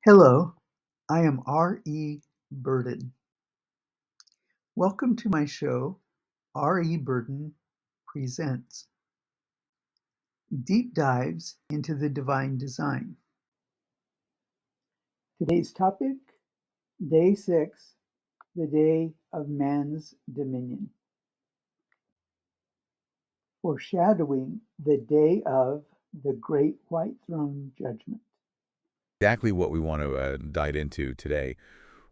Hello, I am R.E. Burden. Welcome to my show, R.E. Burden Presents Deep Dives into the Divine Design. Today's topic, Day 6, the Day of Man's Dominion. Foreshadowing the Day of the Great White Throne Judgment. Exactly what we want to dive into today.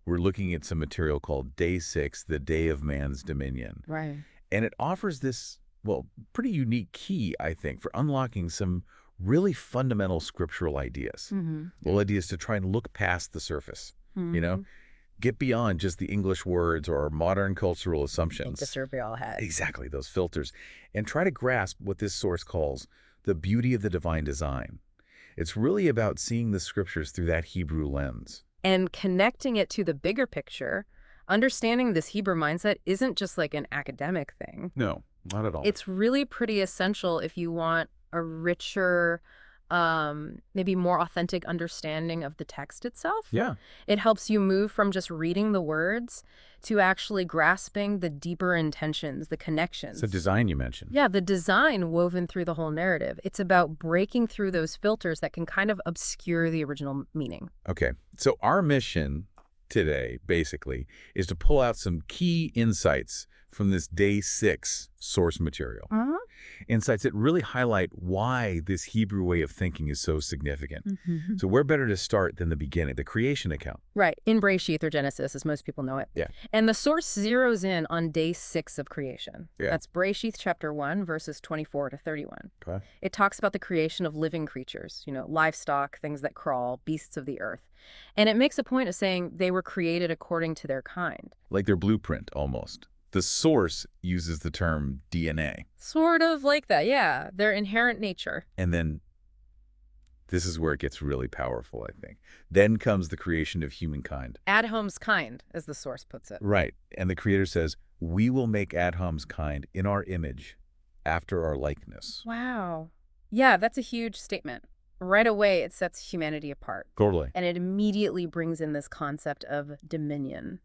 We're looking at some material called Day 6, the Day of Man's Dominion. Right. And it offers this, pretty unique key, I think, for unlocking some really fundamental scriptural ideas. Well, ideas to try and look past the surface, get beyond just the English words or modern cultural assumptions. The survey all had. Exactly, those filters. And try to grasp what this source calls the beauty of the divine design. It's really about seeing the scriptures through that Hebrew lens. And connecting it to the bigger picture, understanding this Hebrew mindset isn't just like an academic thing. No, not at all. It's really pretty essential if you want a richer, maybe more authentic understanding of the text itself. Yeah. It helps you move from just reading the words to actually grasping the deeper intentions, the connections. It's the design you mentioned. Yeah, the design woven through the whole narrative. It's about breaking through those filters that can kind of obscure the original meaning. Okay, so our mission today, basically, is to pull out some key insights from this Day 6 source material. Insights that really highlight why this Hebrew way of thinking is so significant. So where better to start than the beginning, the creation account? Right, in Bereshith or Genesis, as most people know it. Yeah. And the source zeroes in on Day 6 of creation. Yeah. That's Bereshith chapter 1, verses 24 to 31. Okay. It talks about the creation of living creatures, livestock, things that crawl, beasts of the earth. And it makes a point of saying they were created according to their kind. Like their blueprint, almost. The source uses the term DNA. Sort of like that, yeah. Their inherent nature. And then this is where it gets really powerful, I think. Then comes the creation of humankind. Adham's kind, as the source puts it. Right. And the Creator says, we will make Adham's kind in our image, after our likeness. Wow. Yeah, that's a huge statement. Right away, it sets humanity apart. Totally. And it immediately brings in this concept of dominion.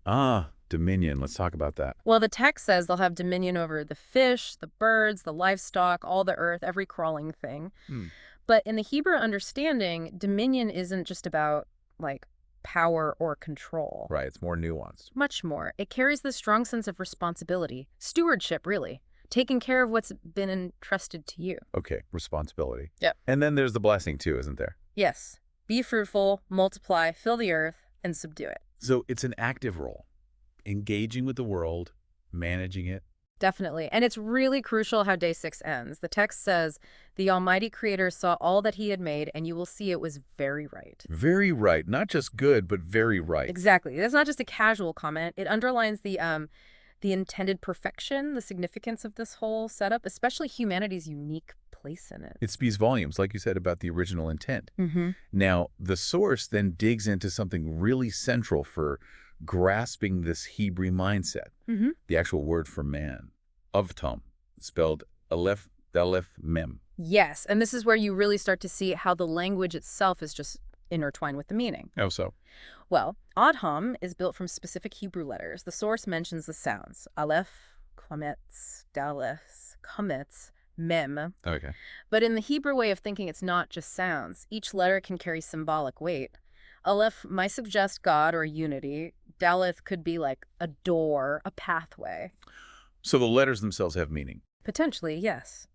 Dominion. Let's talk about that. Well, the text says they'll have dominion over the fish, the birds, the livestock, all the earth, every crawling thing. But in the Hebrew understanding, dominion isn't just about, like, power or control. Right. It's more nuanced. Much more. It carries this strong sense of responsibility, stewardship, really, taking care of what's been entrusted to you. Okay. Responsibility. Yep. And then there's the blessing, too, isn't there? Yes. Be fruitful, multiply, fill the earth, and subdue it. So it's an active role. Engaging with the world, managing it. Definitely. And it's really crucial how Day 6 ends. The text says, the Almighty Creator saw all that he had made, and you will see it was very right. Very right. Not just good, but very right. Exactly. That's not just a casual comment. It underlines the intended perfection, the significance of this whole setup, especially humanity's unique place in it. It speaks volumes, like you said, about the original intent. Now, the source then digs into something really central for grasping this Hebrew mindset. The actual word for man, avtom, spelled aleph, daleth, mem. Yes, and this is where you really start to see how the language itself is just intertwined with the meaning. How so? Well, Adham is built from specific Hebrew letters. The source mentions the sounds. Aleph, kwametz, daleth, kametz, mem. Okay. But in the Hebrew way of thinking, it's not just sounds. Each letter can carry symbolic weight. Aleph might suggest God or unity. Daleth could be like a door, a pathway. So the letters themselves have meaning. Potentially, yes.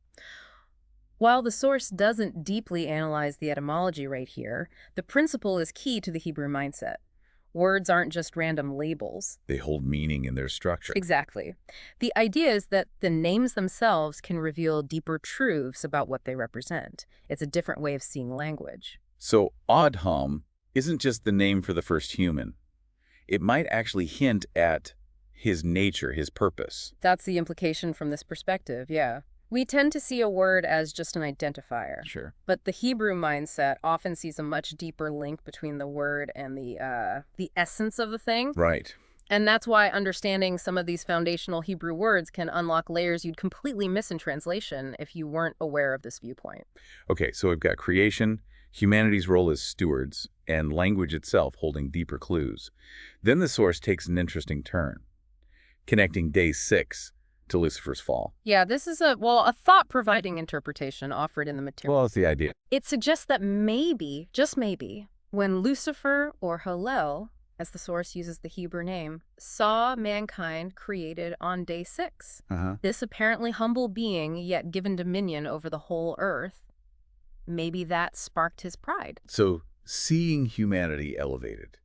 While the source doesn't deeply analyze the etymology right here, the principle is key to the Hebrew mindset. Words aren't just random labels. They hold meaning in their structure. Exactly. The idea is that the names themselves can reveal deeper truths about what they represent. It's a different way of seeing language. So Adham isn't just the name for the first human. It might actually hint at his nature, his purpose. That's the implication from this perspective, yeah. We tend to see a word as just an identifier. Sure. But the Hebrew mindset often sees a much deeper link between the word and the essence of the thing. Right. And that's why understanding some of these foundational Hebrew words can unlock layers you'd completely miss in translation if you weren't aware of this viewpoint. Okay, so we've got creation, humanity's role as stewards, and language itself holding deeper clues. Then the source takes an interesting turn, connecting day 6 to Lucifer's fall. Yeah, this is a thought-providing interpretation offered in the material. Well, that's the idea. It suggests that maybe, just maybe, when Lucifer, or Hallel, as the source uses the Hebrew name, saw mankind created on day 6, this apparently humble being, yet given dominion over the whole earth, maybe that sparked his pride. So, seeing humanity elevated,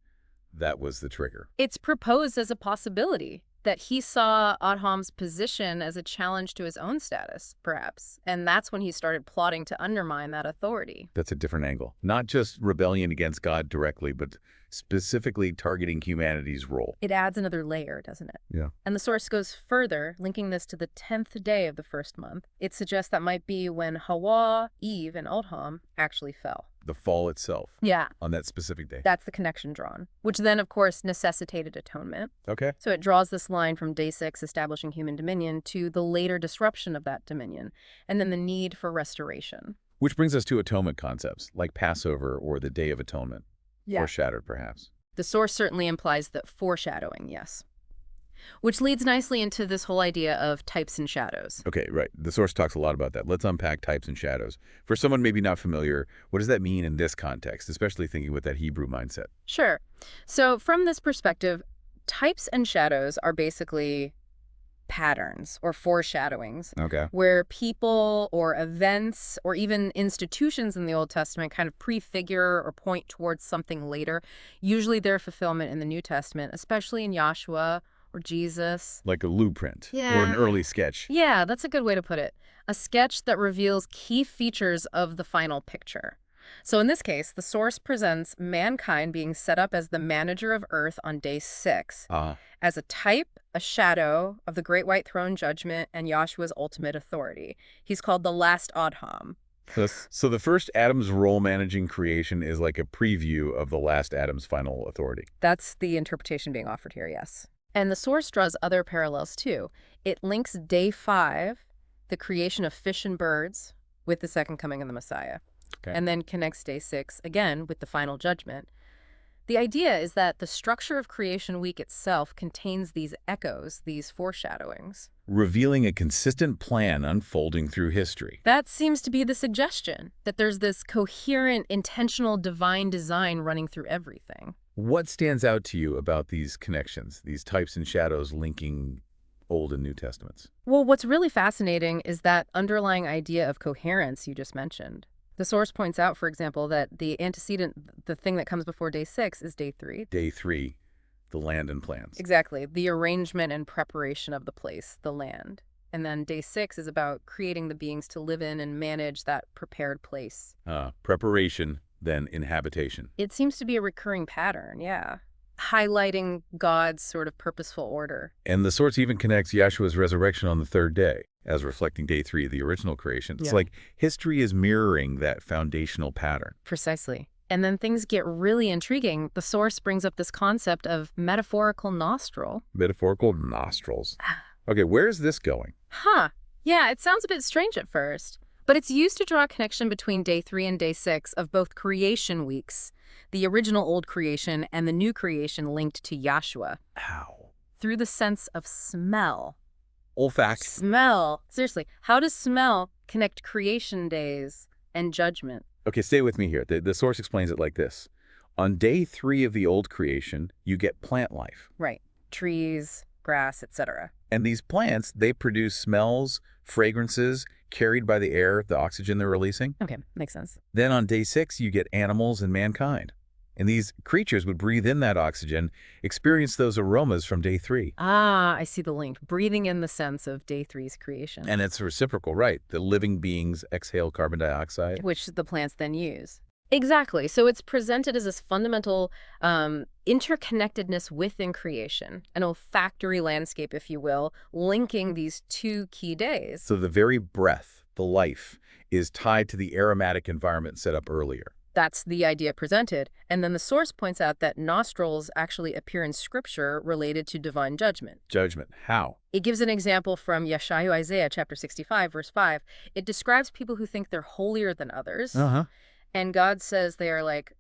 that was the trigger. It's proposed as a possibility that he saw Adham's position as a challenge to his own status, perhaps. And that's when he started plotting to undermine that authority. That's a different angle. Not just rebellion against God directly, but specifically targeting humanity's role. It adds another layer, doesn't it? Yeah. And the source goes further, linking this to the 10th day of the first month. It suggests that might be when Hawa, Eve, and Adham actually fell. The fall itself. Yeah. On that specific day. That's the connection drawn, which then, of course, necessitated atonement. Okay. So it draws this line from day 6, establishing human dominion, to the later disruption of that dominion, and then the need for restoration. Which brings us to atonement concepts, like Passover or the Day of Atonement. Yeah. Foreshadowed, perhaps. The source certainly implies that foreshadowing, yes. Which leads nicely into this whole idea of types and shadows. Okay, right. The source talks a lot about that. Let's unpack types and shadows. For someone maybe not familiar, what does that mean in this context, especially thinking with that Hebrew mindset? Sure. So from this perspective, types and shadows are basically patterns or foreshadowings. Okay. Where people or events or even institutions in the Old Testament kind of prefigure or point towards something later, usually their fulfillment in the New Testament, especially in Joshua or Jesus. Like a blueprint or Yeah. an early sketch. Yeah, that's a good way to put it. A sketch that reveals key features of the final picture. So in this case, the source presents mankind being set up as the manager of Earth on day 6, as a type, a shadow of the Great White Throne judgment and Yahshua's ultimate authority. He's called the last Adham. So the first Adam's role managing creation is like a preview of the last Adam's final authority. That's the interpretation being offered here, yes. And the source draws other parallels too. It links day 5, the creation of fish and birds, with the second coming of the Messiah. Okay. And then connects day 6, again, with the final judgment. The idea is that the structure of creation week itself contains these echoes, these foreshadowings. Revealing a consistent plan unfolding through history. That seems to be the suggestion, that there's this coherent, intentional divine design running through everything. What stands out to you about these connections, these types and shadows linking Old and New Testaments? Well, what's really fascinating is that underlying idea of coherence you just mentioned. The source points out, for example, that the antecedent, the thing that comes before day 6, is day 3. Day 3, the land and plans. Exactly. The arrangement and preparation of the place, the land. And then day 6 is about creating the beings to live in and manage that prepared place. Preparation, then inhabitation. It seems to be a recurring pattern, yeah. Highlighting God's sort of purposeful order. And the source even connects Yahshua's resurrection on the 3rd day, as reflecting day 3 of the original creation. It's like history is mirroring that foundational pattern. Precisely. And then things get really intriguing. The source brings up this concept of metaphorical nostril. Metaphorical nostrils. Okay, where's this going? Yeah, it sounds a bit strange at first. But it's used to draw a connection between day 3 and day 6 of both creation weeks, the original old creation and the new creation linked to Yahshua. How? Through the sense of smell. Olfact. Smell. Seriously, how does smell connect creation days and judgment? Okay, stay with me here. The source explains it like this. On day 3 of the old creation, you get plant life. Right. Trees, grass, etc. And these plants, they produce smells, fragrances, carried by the air, the oxygen they're releasing. Okay, makes sense. Then on day 6, you get animals and mankind. And these creatures would breathe in that oxygen, experience those aromas from day 3. I see the link. Breathing in the sense of day 3's creation. And it's reciprocal, right? The living beings exhale carbon dioxide. Which the plants then use. Exactly. So it's presented as this fundamental interconnectedness within creation, an olfactory landscape, if you will, linking these 2 key days. So the very breath, the life, is tied to the aromatic environment set up earlier. That's the idea presented. And then the source points out that nostrils actually appear in Scripture related to divine judgment. Judgment. How? It gives an example from Isaiah chapter 65, verse 5. It describes people who think they're holier than others. And God says they are like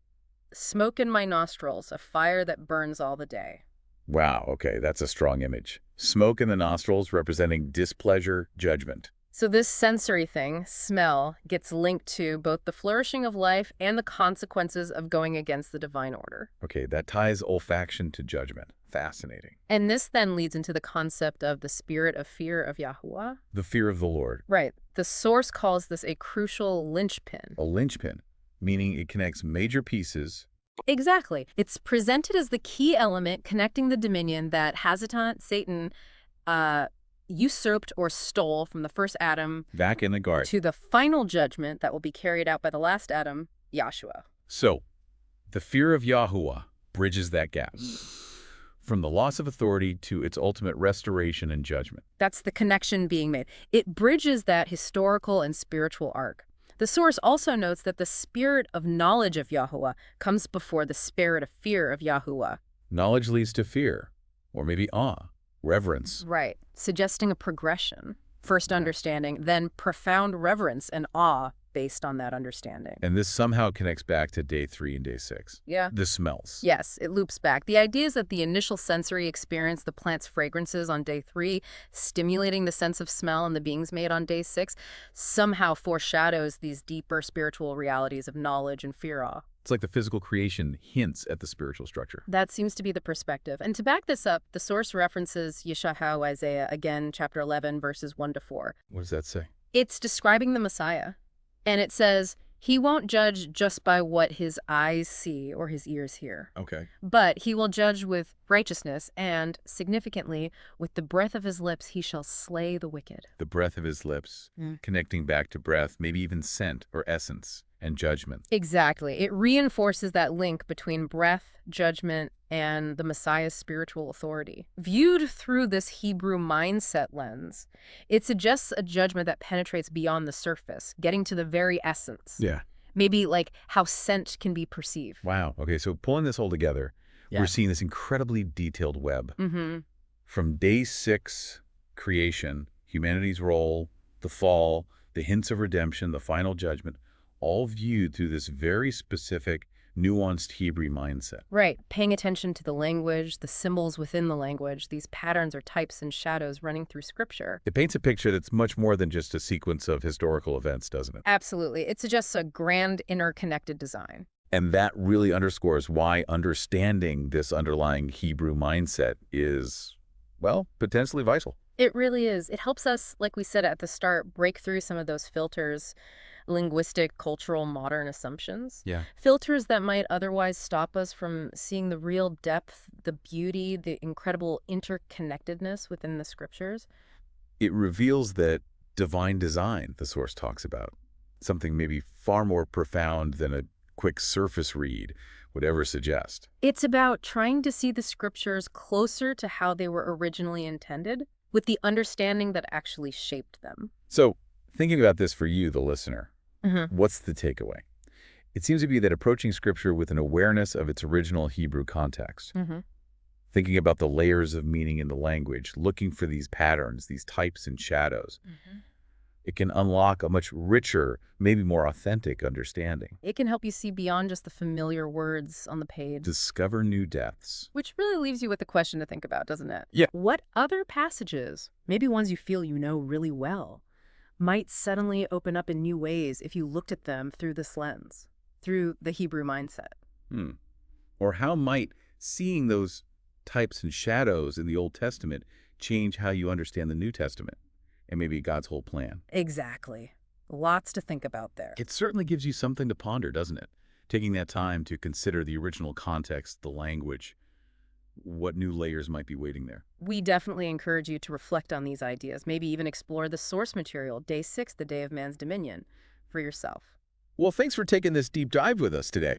smoke in my nostrils, a fire that burns all the day. Wow, okay, that's a strong image. Smoke in the nostrils representing displeasure, judgment. So this sensory thing, smell, gets linked to both the flourishing of life and the consequences of going against the divine order. Okay, that ties olfaction to judgment. Fascinating. And this then leads into the concept of the spirit of fear of Yahuwah. The fear of the Lord. Right. The source calls this a crucial linchpin. A linchpin, meaning it connects major pieces. Exactly. It's presented as the key element connecting the dominion that Hasatan, Satan, usurped or stole from the first Adam Back in the garden. to the final judgment that will be carried out by the last Adam, Yahshua. So, the fear of Yahuwah bridges that gap. From the loss of authority to its ultimate restoration and judgment. That's the connection being made. It bridges that historical and spiritual arc. The source also notes that the spirit of knowledge of Yahuwah comes before the spirit of fear of Yahuwah. Knowledge leads to fear, or maybe awe, reverence. Right, suggesting a progression. First understanding, then profound reverence and awe based on that understanding. And this somehow connects back to day 3 and day 6. Yeah. The smells. Yes, it loops back. The idea is that the initial sensory experience, the plant's fragrances on day 3, stimulating the sense of smell in the beings made on day 6, somehow foreshadows these deeper spiritual realities of knowledge and fear awe. It's like the physical creation hints at the spiritual structure. That seems to be the perspective. And to back this up, the source references Yeshayahu Isaiah, again, chapter 11, verses 1 to 4. What does that say? It's describing the Messiah. And it says, he won't judge just by what his eyes see or his ears hear. Okay. But he will judge with righteousness and, significantly, with the breath of his lips he shall slay the wicked. The breath of his lips, connecting back to breath, maybe even scent or essence and judgment. Exactly. It reinforces that link between breath, judgment, and the Messiah's spiritual authority. Viewed through this Hebrew mindset lens, it suggests a judgment that penetrates beyond the surface, getting to the very essence. Yeah. Maybe like how scent can be perceived. Wow. Okay, so pulling this all together, we're seeing this incredibly detailed web. From day 6, creation, humanity's role, the fall, the hints of redemption, the final judgment, all viewed through this very specific, nuanced Hebrew mindset. Right. Paying attention to the language, the symbols within the language, these patterns or types and shadows running through Scripture. It paints a picture that's much more than just a sequence of historical events, doesn't it? Absolutely. It suggests a grand interconnected design. And that really underscores why understanding this underlying Hebrew mindset is, well, potentially vital. It really is. It helps us, like we said at the start, break through some of those filters, linguistic, cultural, modern assumptions. Yeah. Filters that might otherwise stop us from seeing the real depth, the beauty, the incredible interconnectedness within the Scriptures. It reveals that divine design the source talks about, something maybe far more profound than a quick surface read would ever suggest. It's about trying to see the Scriptures closer to how they were originally intended, with the understanding that actually shaped them. So, thinking about this for you, the listener, what's the takeaway? It seems to be that approaching Scripture with an awareness of its original Hebrew context, thinking about the layers of meaning in the language, looking for these patterns, these types and shadows, it can unlock a much richer, maybe more authentic understanding. It can help you see beyond just the familiar words on the page. Discover new depths. Which really leaves you with a question to think about, doesn't it? Yeah. What other passages, maybe ones you feel you know really well, might suddenly open up in new ways if you looked at them through this lens, through the Hebrew mindset? Or how might seeing those types and shadows in the Old Testament change how you understand the New Testament and maybe God's whole plan? Exactly. Lots to think about there. It certainly gives you something to ponder, doesn't it? Taking that time to consider the original context, the language, what new layers might be waiting there. We definitely encourage you to reflect on these ideas, maybe even explore the source material, Day 6, the Day of Man's Dominion, for yourself. Well, thanks for taking this deep dive with us today.